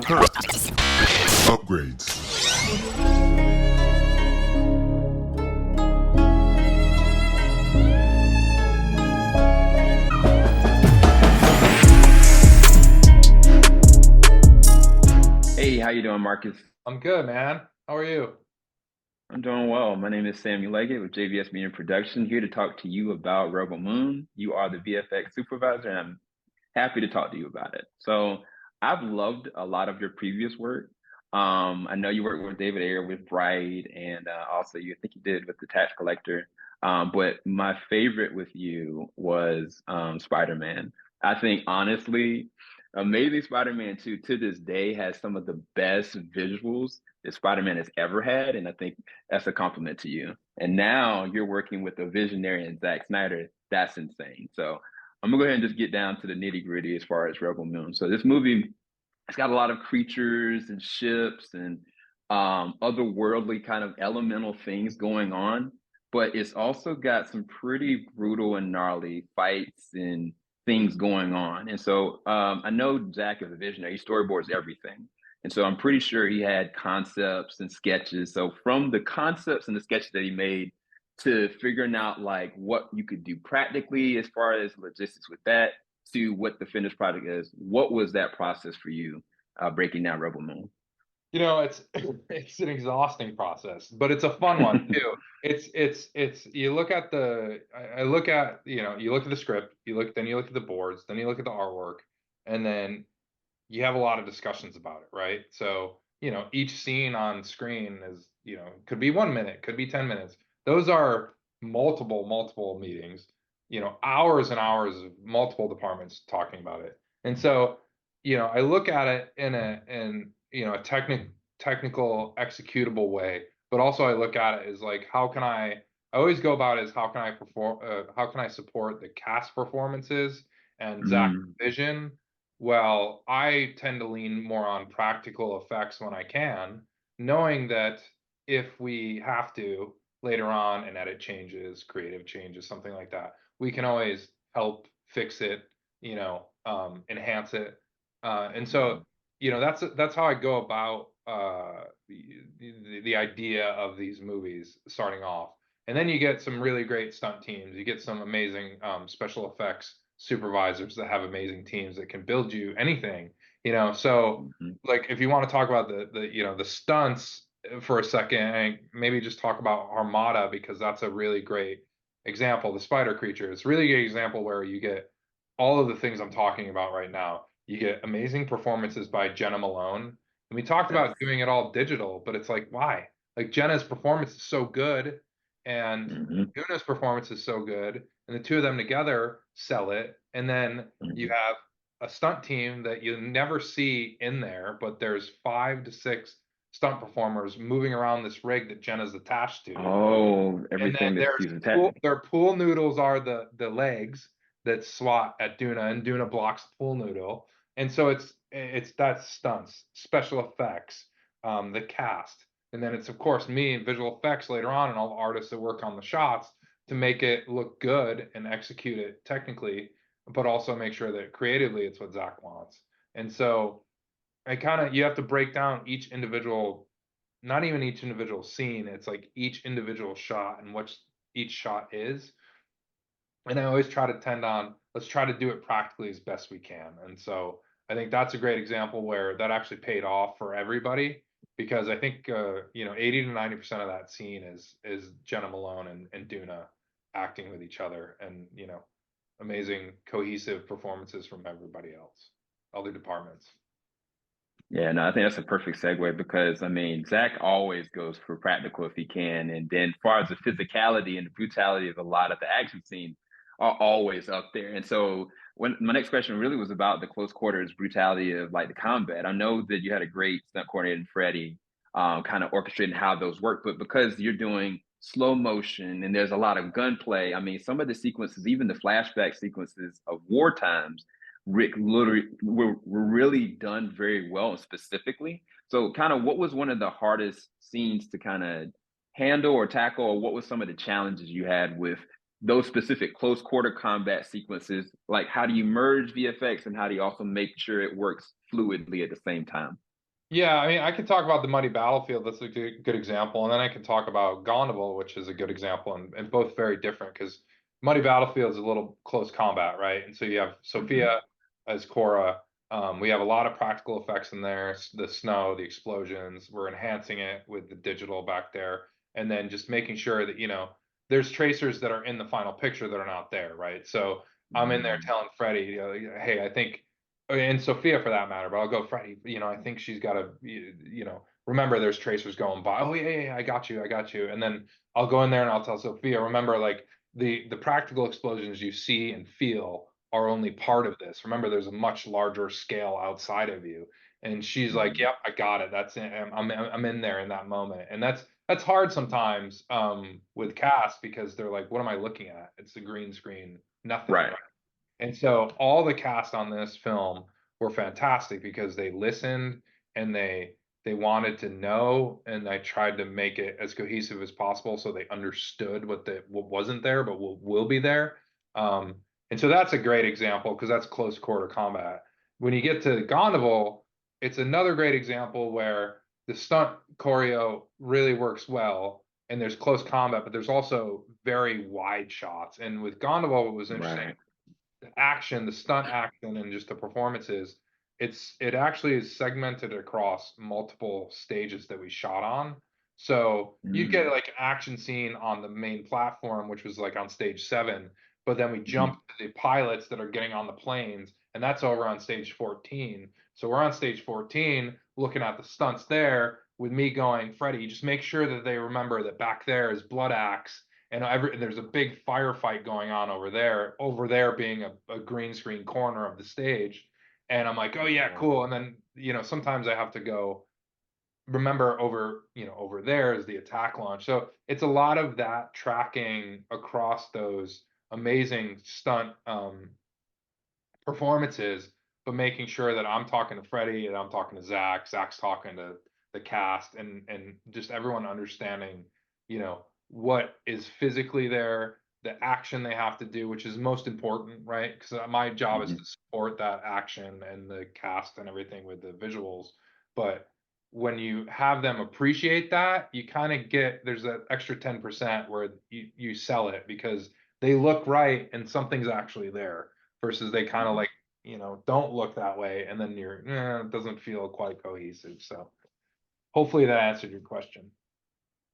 Upgrades. Hey, how you doing, Marcus? I'm good, man. How are you? I'm doing well. My name is Samuel Leggett with JVS Media Production, here to talk to you about Rebel Moon. You are the VFX supervisor, and I'm happy to talk to you about it. So, I've loved a lot of your previous work. I know you worked with David Ayer with Bright, and also I think you did with the Tax Collector. But my favorite with you was Spider-Man. I think honestly, Amazing Spider-Man 2 to this day has some of the best visuals that Spider-Man has ever had, and I think that's a compliment to you. And now you're working with a visionary in Zack Snyder. That's insane. So I'm gonna go ahead and just get down to the nitty gritty as far as Rebel Moon. So this movie, it's got a lot of creatures and ships and otherworldly kind of elemental things going on, but it's also got some pretty brutal and gnarly fights and things going on. And so I know Zack is a visionary; he storyboards everything. And so I'm pretty sure he had concepts and sketches. So from the concepts and the sketches that he made to figuring out like what you could do practically as far as logistics with that to what the finished product is, what was that process for you breaking down Rebel Moon? It's it's an exhausting process, but it's a fun one too. It's you look at I look at, you look at the script, then you look at the boards, then you look at the artwork, and then you have a lot of discussions about it, right? So, each scene on screen is, could be 1 minute, could be 10 minutes. Those are multiple meetings, hours and hours of multiple departments talking about it. And so, I look at it in a technical executable way, but also I look at it as like, I always go about it as how can I support the cast performances and Zach's Mm, vision. Well, I tend to lean more on practical effects when I can, knowing that if we have to later on and edit changes, creative changes, something like that, we can always help fix it, enhance it. And so, that's how I go about the idea of these movies starting off. And then you get some really great stunt teams. You get some amazing special effects supervisors that have amazing teams that can build you anything. So mhm. like if you want to talk about the stunts for a second, and maybe just talk about Armada because that's a really great example. The spider creature is a really good example where you get all of the things I'm talking about right now. You get amazing performances by Jenna Malone. And we talked Yes. about doing it all digital, but it's like, why? Like Jenna's performance is so good, and Hmm. Doona's performance is so good, and the two of them together sell it. And then you Hmm. have a stunt team that you never see in there, but there's 5 to 6 stunt performers moving around this rig that Jenna's attached to. Oh, And then everything that she's attached. their pool noodles are the legs that swat at Doona, and Doona blocks the pool noodle. And so it's that stunts, special effects, the cast, and then it's of course me and visual effects later on, and all the artists that work on the shots to make it look good and execute it technically, but also make sure that creatively it's what Zach wants. And so I kind of you have to break down each individual, not even each individual scene, it's like each individual shot and what each shot is. And I always try to tend on, let's try to do it practically as best we can. And so I think that's a great example where that actually paid off for everybody, because I think 80 to 90% of that scene is Jenna Malone and Doona acting with each other, and amazing cohesive performances from everybody else, other departments. Yeah, no, I think that's a perfect segue because I mean, Zach always goes for practical if he can. And then as far as the physicality and the brutality of a lot of the action scenes are always up there. And so when my next question really was about the close quarters brutality of like the combat. I know that you had a great stunt coordinator in Freddie, kind of orchestrating how those work, but because you're doing slow motion and there's a lot of gunplay, I mean, some of the sequences, even the flashback sequences of war times Rick literally were really done very well specifically. So kind of what was one of the hardest scenes to kind of handle or tackle, or what was some of the challenges you had with those specific close quarter combat sequences? Like how do you merge VFX and how do you also make sure it works fluidly at the same time? Yeah, I mean, I could talk about the Muddy Battlefield. That's a good example, and then I can talk about Gondable, which is a good example, and both very different because Muddy Battlefield is a little close combat, right? And so you have Hmm. Sofia as Cora. We have a lot of practical effects in there, the snow, the explosions. We're enhancing it with the digital back there, and then just making sure that, there's tracers that are in the final picture that are not there, right? So I'm in there Hmm. telling Freddie, hey, I think and Sophia for that matter, but I'll go Freddie. I think she's got to, remember there's tracers going by. Oh yeah, I got you, I got you. And then I'll go in there and I'll tell Sophia, remember, like the practical explosions you see and feel are only part of this. Remember, there's a much larger scale outside of you. And she's like, Hmm. yep, I got it. That's it. I'm in there in that moment, and that's hard sometimes with cast because they're like, what am I looking at? It's the green screen, nothing, Right. right? And so all the cast on this film were fantastic because they listened and they wanted to know, and I tried to make it as cohesive as possible so they understood what wasn't there but will be there. Um, and so that's a great example because that's close quarter combat. When you get to Gondavel, it's another great example where the stunt choreo really works well and there's close combat, but there's also very wide shots. And with Gondavel, what was interesting, Right. action, the stunt action, and just the performances, it actually is segmented across multiple stages that we shot on. So you'd get Mm-hmm. like an action scene on the main platform, which was like on stage 7, but then we Hmm. jump to the pilots that are getting on the planes, and that's over on stage 14. So we're on stage 14 looking at the stunts there with me going, Freddie, just make sure that they remember that back there is Blood Axe, and there's a big firefight going on over there being a green screen corner of the stage. And I'm like, oh yeah, cool. And then, sometimes I have to go, remember, over there is the attack launch. So it's a lot of that tracking across those amazing stunt performances, but making sure that I'm talking to Freddie and I'm talking to Zach, Zach's talking to the cast, and just everyone understanding, what is physically there, the action they have to do, which is most important, right? Because my job is Hmm. to support that action and the cast and everything with the visuals. But when you have them appreciate that, you kind of get, there's that extra 10% where you sell it because they look right and something's actually there versus they kind of Hmm. like, don't look that way, and then it doesn't feel quite cohesive. So hopefully that answered your question.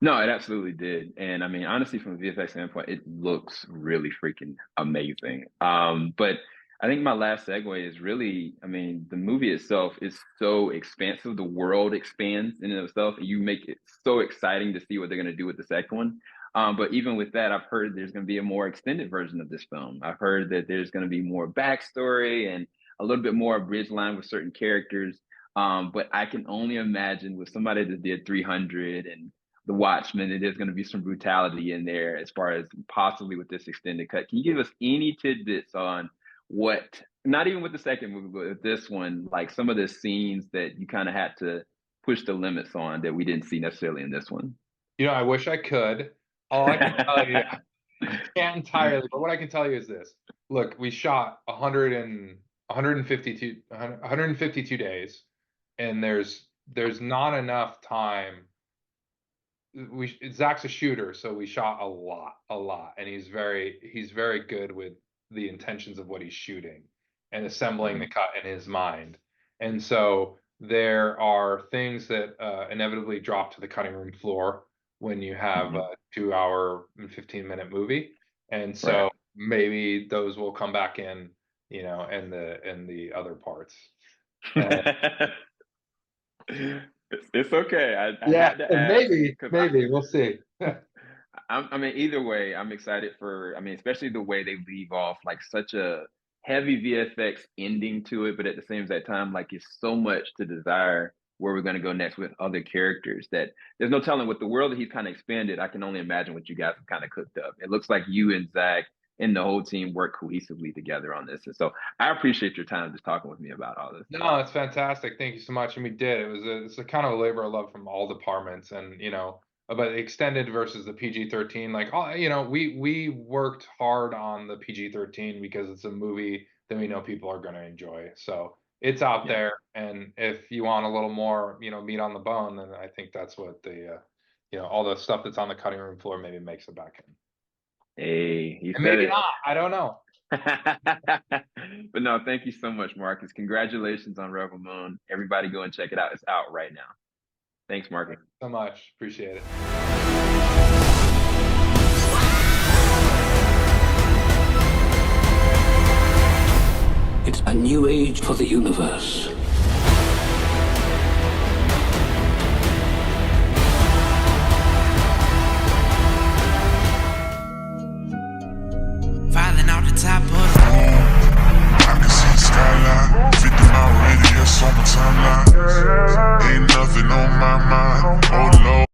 No, it absolutely did. And I mean, honestly, from a VFX standpoint, it looks really freaking amazing. But I think my last segue is really, I mean, the movie itself is so expansive. The world expands in and of itself, and you make it so exciting to see what they're going to do with the second one. But even with that, I've heard there's going to be a more extended version of this film. I've heard that there's going to be more backstory and a little bit more bridge line with certain characters. But I can only imagine with somebody that did 300 and the Watchmen, and there's going to be some brutality in there as far as possibly with this extended cut. Can you give us any tidbits on what, not even with the second movie, but with this one, like some of the scenes that you kind of had to push the limits on that we didn't see necessarily in this one? I wish I could. All I can tell you, I can't entirely, but what I can tell you is this. Look, we shot 152 days, and there's not enough time. Zach's a shooter, so we shot a lot, and he's very good with the intentions of what he's shooting and assembling the Mhm. cut in his mind. And so there are things that inevitably drop to the cutting room floor when you have Mhm. a 2 hour and 15-minute movie, and Right. so maybe those will come back in, and the other parts. And It's okay. I yeah, had to ask maybe, because maybe we'll see. I mean, either way, I'm excited for, I mean, especially the way they leave off like such a heavy VFX ending to it, but at the same time, like it's so much to desire where we're going to go next with other characters that there's no telling with the world that he's kind of expanded. I can only imagine what you guys have kind of cooked up. It looks like you and Zach and the whole team work cohesively together on this. And so I appreciate your time just talking with me about all this. No, it's fantastic. Thank you so much. And we did. It's a kind of a labor of love from all departments, and about the extended versus the PG-13. Like, we worked hard on the PG-13 because it's a movie that we know people are going to enjoy. So it's out there, and if you want a little more, meat on the bone, then I think that's what the, all the stuff that's on the cutting room floor maybe makes it back in. Hey, you And said maybe it. not. I don't know. But no, thank you so much, Marcus. Congratulations on Rebel Moon. Everybody go and check it out. It's out right now. Thanks, Marcus. Thanks so much. Appreciate it. It's a new age for the universe. Falling out the top of the I can see the skyline, 50 mile radius on my timeline. Ain't nothing on my mind. Oh Lord.